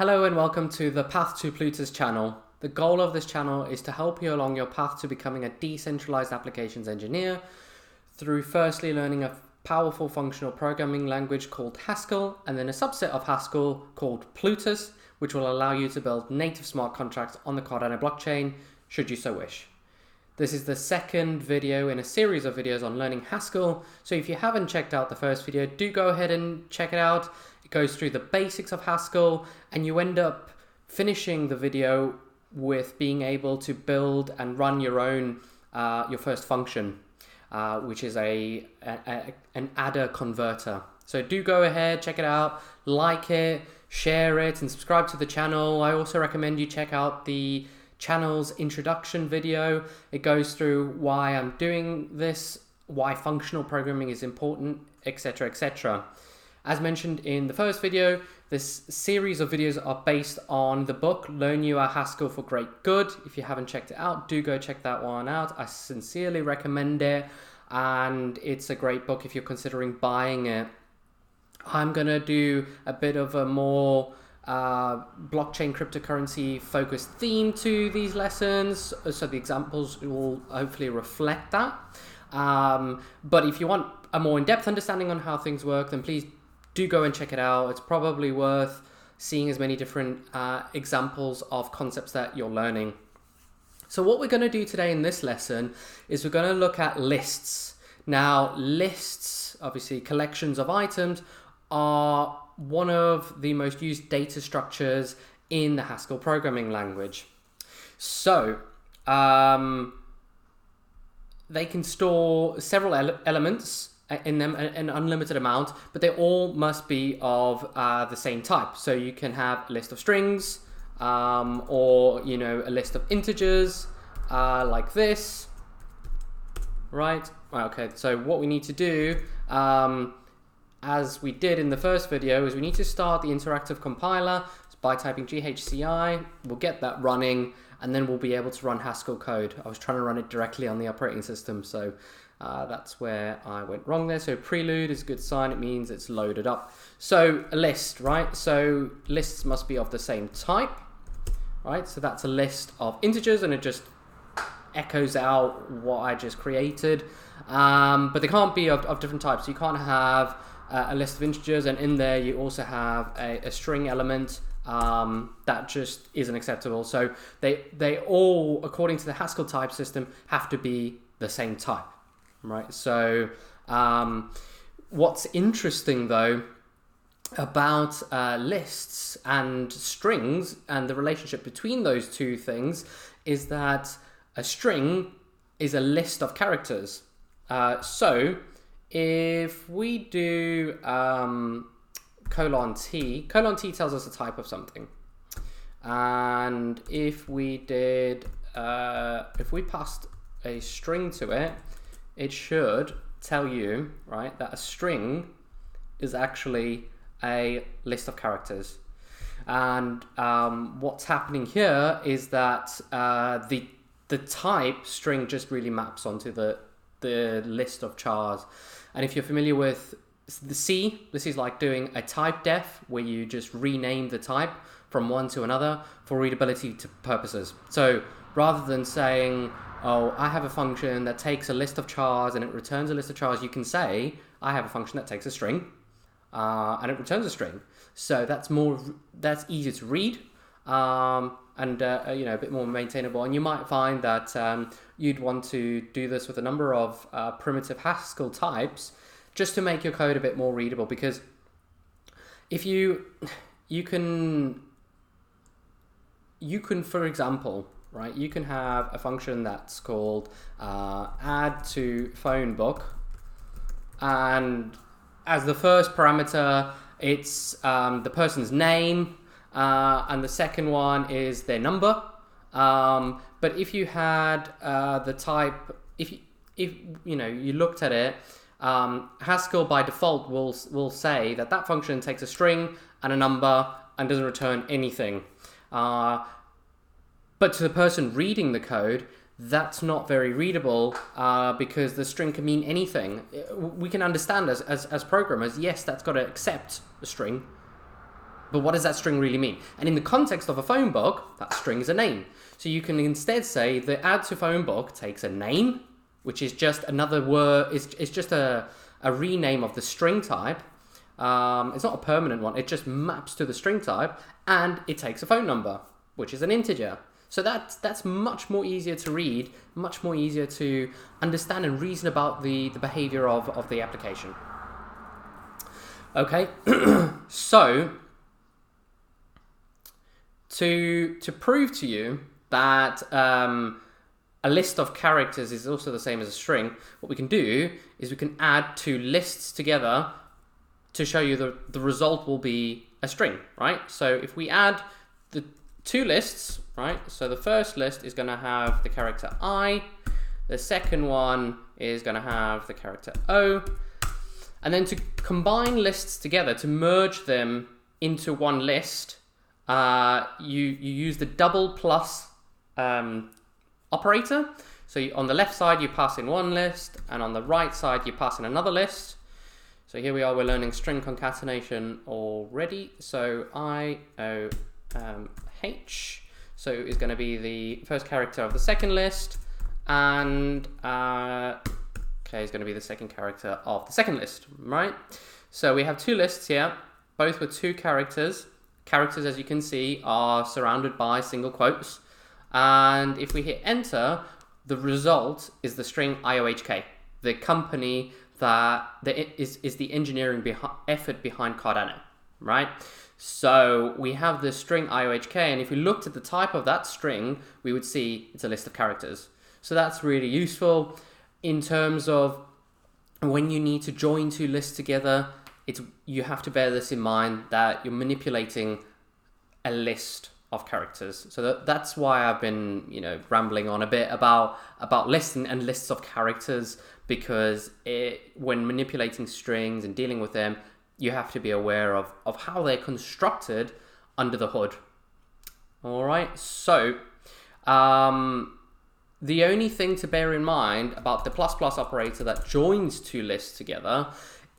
Hello and welcome to the Path to Plutus channel. The goal of this channel is to help you along your path to becoming a decentralized applications engineer through firstly learning a powerful functional programming language called Haskell and then a subset of Haskell called Plutus, which will allow you to build native smart contracts on the Cardano blockchain should you so wish. This is the second video in a series of videos on learning Haskell, so if you haven't checked out the first video, do go ahead and check it out. It goes through the basics of Haskell and you end up finishing the video with being able to build and run your own, your first function, which is an adder converter. So do go ahead, check it out, like it, share it and subscribe to the channel. I also recommend you check out the channel's introduction video. It goes through why I'm doing this, why functional programming is important, etc, etc. As mentioned in the first video, this series of videos are based on the book Learn You a Haskell for Great Good. If you haven't checked it out, do go check that one out. I sincerely recommend it and it's a great book if you're considering buying it. I'm gonna do a bit of a more blockchain cryptocurrency focused theme to these lessons, so the examples will hopefully reflect that, but if you want a more in-depth understanding on how things work, then please do go and check it out. It's probably worth seeing as many different examples of concepts that you're learning. So what we're going to do today in this lesson is we're going to look at lists. Now lists, obviously collections of items, are one of the most used data structures in the Haskell programming language. So they can store several elements in them, an unlimited amount, but they all must be of the same type. So you can have a list of strings or a list of integers like this, right? Okay, so what we need to do as we did in the first video, is we need to start the interactive compiler by typing ghci. We'll get that running and then we'll be able to run Haskell code. I was trying to run it directly on the operating system, so that's where I went wrong there. So prelude is a good sign, it means it's loaded up. So a list, right? So lists must be of the same type, right? So that's a list of integers and it just echoes out what I just created. But they can't be of different types. You can't have a list of integers and in there you also have a string element. That just isn't acceptable. So they all, according to the Haskell type system, have to be the same type, right? So what's interesting though about lists and strings and the relationship between those two things is that a string is a list of characters. So if we do colon t tells us the type of something, and if we did if we passed a string to it, it should tell you, right, that a string is actually a list of characters. And what's happening here is that the type string just really maps onto the list of chars. And if you're familiar with the C, this is like doing a type def where you just rename the type from one to another for readability purposes. So rather than saying, oh, I have a function that takes a list of chars and it returns a list of chars, you can say, I have a function that takes a string and it returns a string. So that's easier to read and a bit more maintainable. And you might find that you'd want to do this with a number of primitive Haskell types just to make your code a bit more readable, because if you can for example, right, you can have a function that's called add to phone book, and as the first parameter it's the person's name, and the second one is their number. But if you had the type, if you looked at it, Haskell by default will say that function takes a string and a number and doesn't return anything. But to the person reading the code, that's not very readable because the string can mean anything. We can understand as programmers, yes, that's got to accept a string, But what does that string really mean? And in the context of a phone book, that string is a name. So you can instead say the add to phone book takes a name, which is just another word, it's just a rename of the string type. It's not a permanent one, it just maps to the string type, and it takes a phone number, which is an integer. So that's much more easier to read, much more easier to understand and reason about the behavior of the application. Okay, so to prove to you that a list of characters is also the same as a string, what we can do is we can add two lists together to show you the result will be a string, right? So if we add the two lists, right? So the first list is going to have the character I, the second one is going to have the character O, and then to combine lists together, to merge them into one list, you use the double plus operator. So on the left side you pass in one list, and on the right side you pass in another list. So here we are, we're learning string concatenation already. So IOH, so is going to be the first character of the second list, and K is going to be the second character of the second list, right? So we have two lists here, both with two characters. Characters, as you can see, are surrounded by single quotes. And if we hit enter, the result is the string IOHK, the company that is the engineering effort behind Cardano, right? So we have this string IOHK, and if we looked at the type of that string, we would see it's a list of characters. So that's really useful in terms of when you need to join two lists together. You have to bear this in mind, that you're manipulating a list of characters. So that's why I've been, rambling on a bit about lists and lists of characters, because when manipulating strings and dealing with them, you have to be aware of how they're constructed under the hood. All right, so the only thing to bear in mind about the plus plus operator that joins two lists together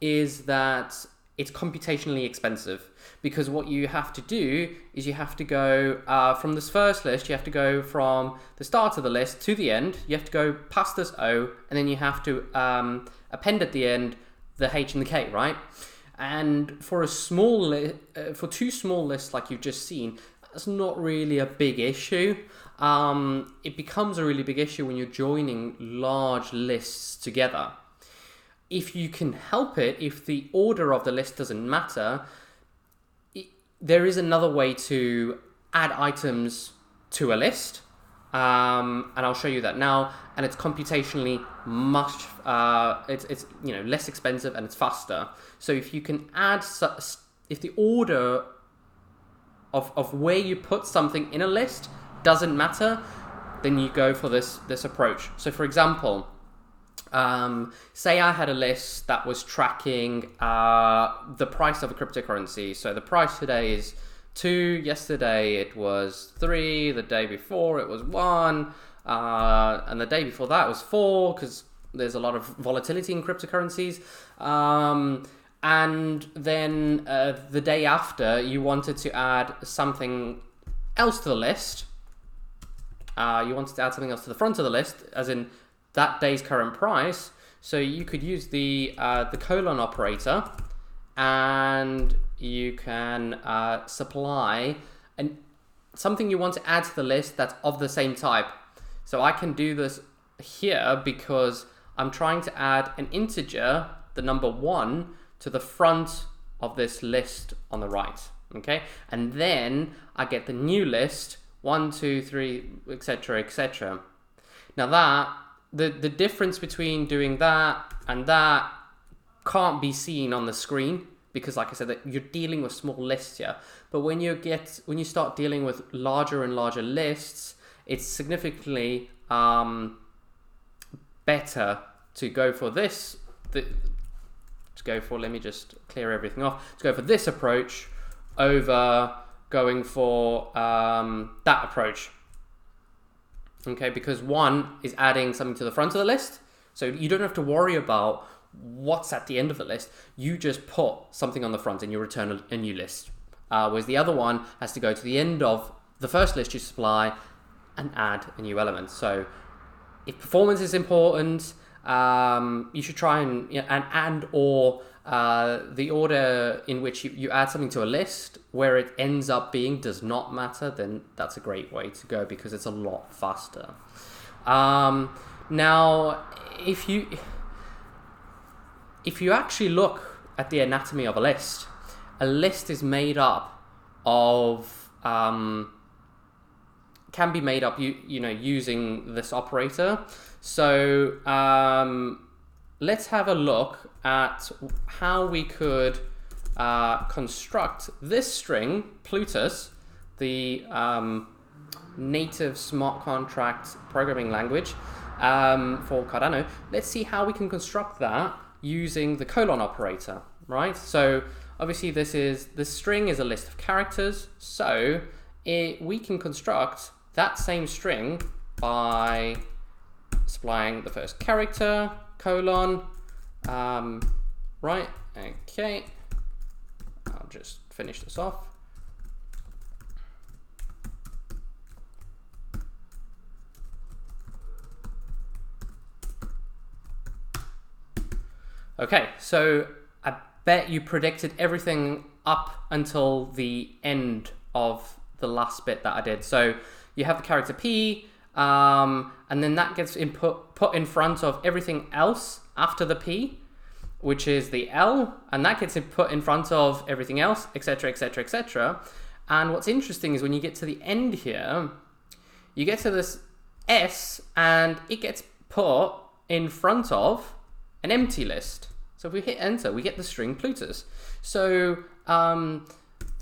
is that it's computationally expensive, because what you have to do is you have to go from this first list, you have to go from the start of the list to the end, you have to go past this O, and then you have to append at the end the H and the K, right? And for for two small lists like you've just seen, that's not really a big issue. It becomes a really big issue when you're joining large lists together. If you can help it, if the order of the list doesn't matter, there is another way to add items to a list, and I'll show you that now. And it's computationally much, it's less expensive and it's faster. So if you can add, if the order of where you put something in a list doesn't matter, then you go for this approach. So for example, say I had a list that was tracking the price of a cryptocurrency. So the price today is 2, yesterday it was 3, the day before it was 1, and the day before that was 4, because there's a lot of volatility in cryptocurrencies. And then the day after, you wanted to add something else to the list. You wanted to add something else to the front of the list, as in that day's current price. So you could use the colon operator, and you can supply something you want to add to the list that's of the same type. So I can do this here because I'm trying to add an integer, the number 1, to the front of this list on the right. Okay, and then I get the new list 1, 2, 3, etc., etc. Now that the difference between doing that and that can't be seen on the screen, because like I said, that you're dealing with small lists here. But when you start dealing with larger and larger lists, it's significantly better to go for this. Let me just clear everything off. To go for this approach over going for that approach. Okay, because one is adding something to the front of the list, so you don't have to worry about what's at the end of the list. You just put something on the front and you return a new list. whereas the other one has to go to the end of the first list you supply and add a new element. So if performance is important, you should try and or the order in which you add something to a list, where it ends up being does not matter, then that's a great way to go because it's a lot faster. Now, if you actually look at the anatomy of a list is made up of can be made up using this operator. So let's have a look at how we could construct this string, Plutus, the native smart contract programming language for Cardano. Let's see how we can construct that using the colon operator, right? So obviously this string is a list of characters, so we can construct that same string by supplying the first character, colon, right, okay, I'll just finish this off. Okay, so I bet you predicted everything up until the end of the last bit that I did. So you have the character P, and then that gets put in front of everything else after the P, which is the L, and that gets put in front of everything else, etc., etc., etc. And what's interesting is when you get to the end here, you get to this S, and it gets put in front of an empty list. So if we hit enter, we get the string Plutus. So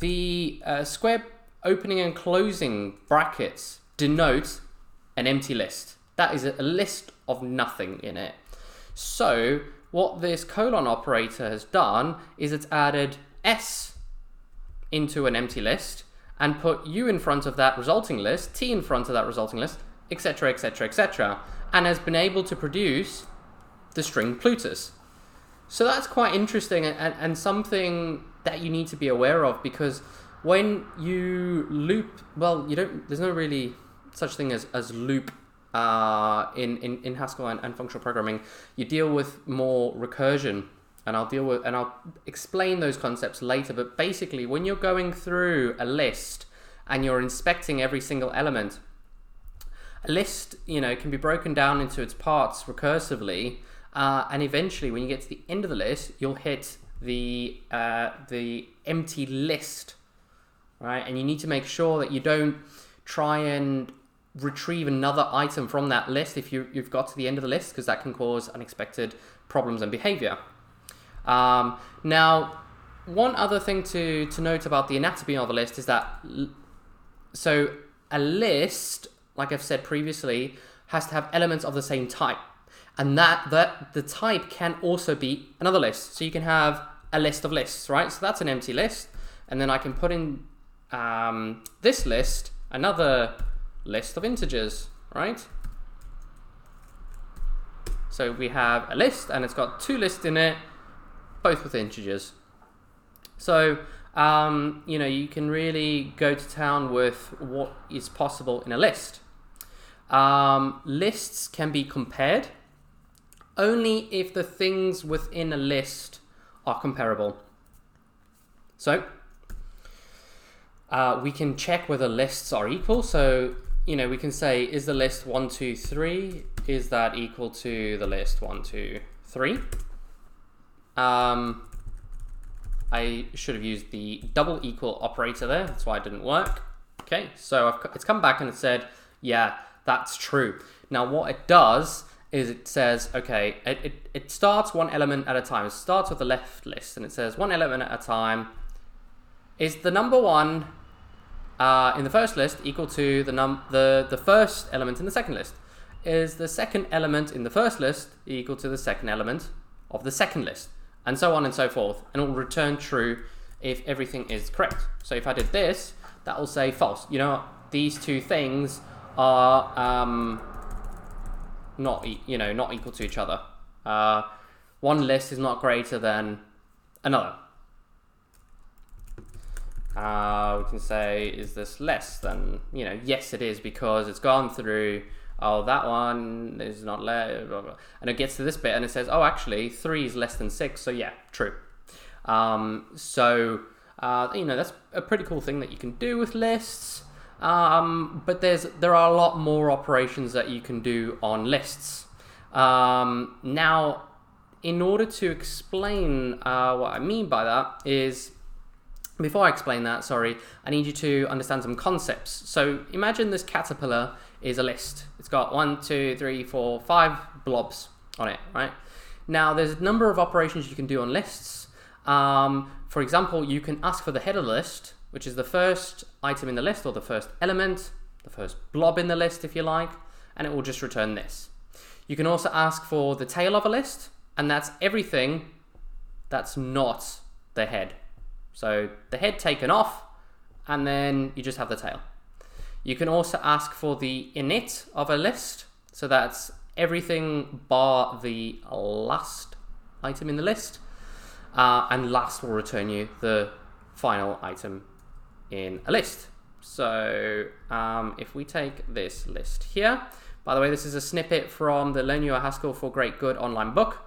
the square opening and closing brackets denote an empty list. That is a list of nothing in it. So what this colon operator has done is it's added S into an empty list and put U in front of that resulting list, T in front of that resulting list, etc., etc., etc., and has been able to produce the string Plutus. So that's quite interesting and something that you need to be aware of, because when you loop, well, there's no really such thing as loop in Haskell and functional programming. You deal with more recursion, and I'll explain those concepts later. But basically, when you're going through a list and you're inspecting every single element, a list, can be broken down into its parts recursively, and eventually, when you get to the end of the list, you'll hit the empty list, right? And you need to make sure that you don't try and retrieve another item from that list if you've got to the end of the list, because that can cause unexpected problems and behavior. Now, one other thing to note about the anatomy of a list is that, so a list, like I've said previously, has to have elements of the same type. And that the type can also be another list. So you can have a list of lists, right? So that's an empty list. And then I can put in this list, another list of integers, right? So we have a list and it's got two lists in it, both with integers. So, you can really go to town with what is possible in a list. Lists can be compared only if the things within a list are comparable. So we can check whether lists are equal. So, we can say, is the list 1, 2, 3? Is that equal to the list 1, 2, 3? I should have used the double equal operator there. That's why it didn't work. Okay, so it's come back and it said, yeah, that's true. Now what it does is it says, okay, it starts one element at a time. It starts with the left list and it says one element at a time. Is the number 1 in the first list equal to the first element in the second list? Is the second element in the first list equal to the second element of the second list? And so on and so forth. And it will return true if everything is correct. So if I did this, that will say false. These two things are not equal to each other. One list is not greater than another. we can say, is this less than, yes it is, because it's gone through, oh, that one is not less, blah, blah. And it gets to this bit and it says, oh, actually 3 is less than 6, so yeah, true. That's a pretty cool thing that you can do with lists. But there are a lot more operations that you can do on lists. Now, in order to explain what I mean by that is, before I explain that, I need you to understand some concepts. So imagine this caterpillar is a list. It's got 1, 2, 3, 4, 5 blobs on it, right? Now, there's a number of operations you can do on lists. For example, you can ask for the head of the list, which is the first item in the list, or the first element, the first blob in the list, if you like, and it will just return this. You can also ask for the tail of a list, and that's everything that's not the head. So the head taken off, and then you just have the tail. You can also ask for the init of a list, so that's everything bar the last item in the list, and last will return you the final item in a list. So if we take this list here, by the way, this is a snippet from the Learn Your Haskell for Great Good online book.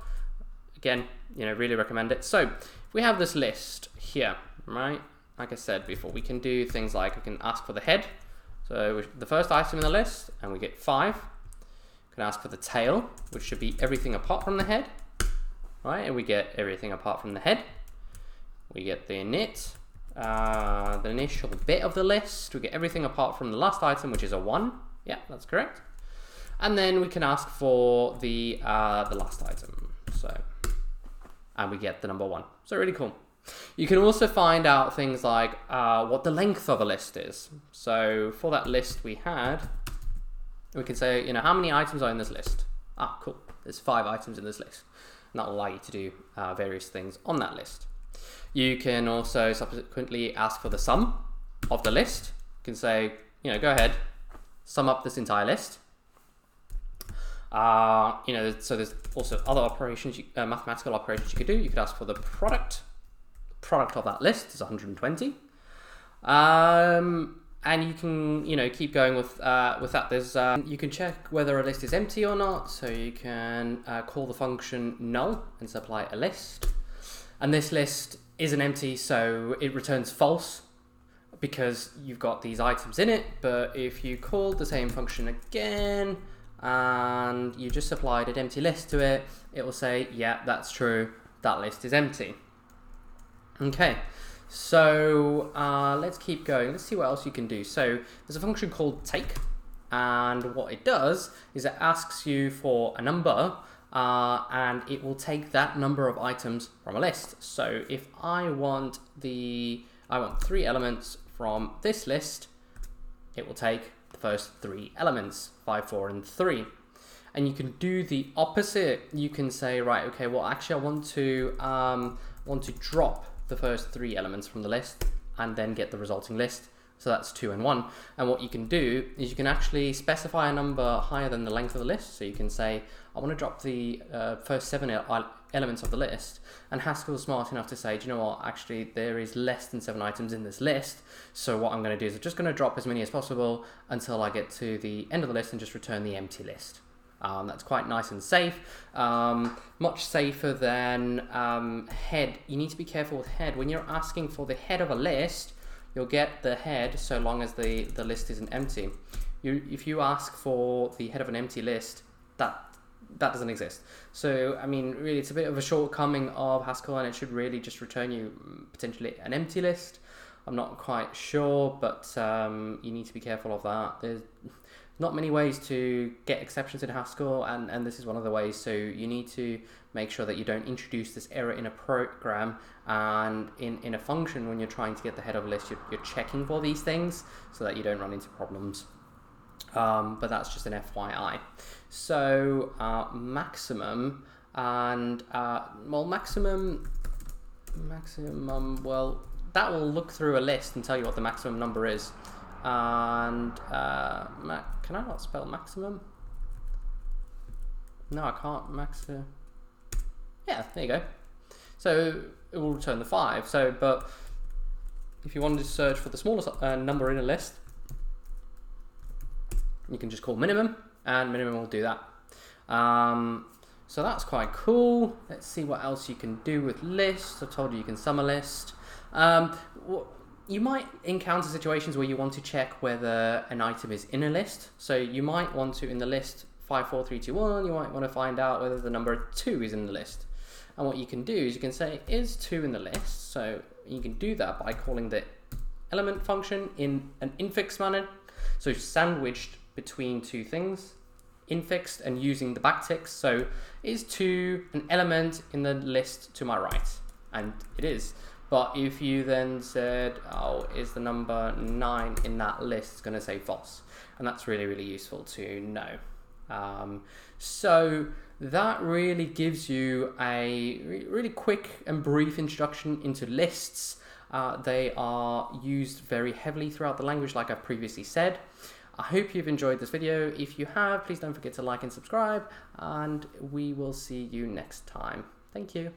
Again, really recommend it. So if we have this list here, right? Like I said before, we can do things like we can ask for the head. So the first item in the list, and we get 5. We can ask for the tail, which should be everything apart from the head, right? And we get everything apart from the head. We get the init, the initial bit of the list. We get everything apart from the last item, which is a 1. Yeah, that's correct. And then we can ask for the last item. And we get the number 1. So really cool. You can also find out things like what the length of a list is. So for that list we can say, how many items are in this list? Ah, cool. There's 5 items in this list. And that will allow you to do various things on that list. You can also subsequently ask for the sum of the list. You can say, go ahead, sum up this entire list. So there's also other operations, mathematical operations you could do. You could ask for the product. The product of that list is 120. And you can, keep going with that. There's you can check whether a list is empty or not. So you can call the function null and supply a list. And this list isn't empty, so it returns false because you've got these items in it. But if you called the same function again, and you just supplied an empty list to it, it will say, yeah, that's true, that list is empty. Okay, so let's keep going. Let's see what else you can do. So there's a function called take, and what it does is it asks you for a number, and it will take that number of items from a list. So if I want 3 elements from this list, it will take the first 3 elements, 5, 4, and 3. And you can do the opposite. You can say, right, okay, well, actually, I want to drop the first 3 elements from the list and then get the resulting list. So that's 2 and 1. And what you can do is you can actually specify a number higher than the length of the list. So you can say, I want to drop the first 7 elements of the list. And Haskell is smart enough to say, do you know what, actually there is less than 7 items in this list. So what I'm going to do is I'm just going to drop as many as possible until I get to the end of the list and just return the empty list. That's quite nice and safe, much safer than head. You need to be careful with head. When you're asking for the head of a list, you'll get the head so long as the list isn't empty. If you ask for the head of an empty list, that doesn't exist. So, I mean, really, it's a bit of a shortcoming of Haskell, and it should really just return you potentially an empty list. I'm not quite sure, but you need to be careful of that. There's not many ways to get exceptions in Haskell, and this is one of the ways. So you need to make sure that you don't introduce this error in a program, and in a function when you're trying to get the head of a list, you're checking for these things so that you don't run into problems. But that's just an FYI. So maximum and maximum, well, that will look through a list and tell you what the maximum number is. And can I not spell maximum? No, I can't. Yeah, there you go. So it will return the 5. So, but if you wanted to search for the smallest number in a list, you can just call minimum, and minimum will do that. So that's quite cool. Let's see what else you can do with lists. I told you you can sum a list. You might encounter situations where you want to check whether an item is in a list. So you might want to, in the list 5, 4, 3, 2, 1, you might want to find out whether the number 2 is in the list. And what you can do is you can say, is 2 in the list? So you can do that by calling the element function in an infix manner. So sandwiched between two things, infixed and using the backticks. So is 2 an element in the list to my right? And it is. But if you then said, oh, is the number 9 in that list, it's going to say false. And that's really, really useful to know. So that really gives you a really quick and brief introduction into lists. They are used very heavily throughout the language, like I've previously said. I hope you've enjoyed this video. If you have, please don't forget to like and subscribe, and we will see you next time. Thank you.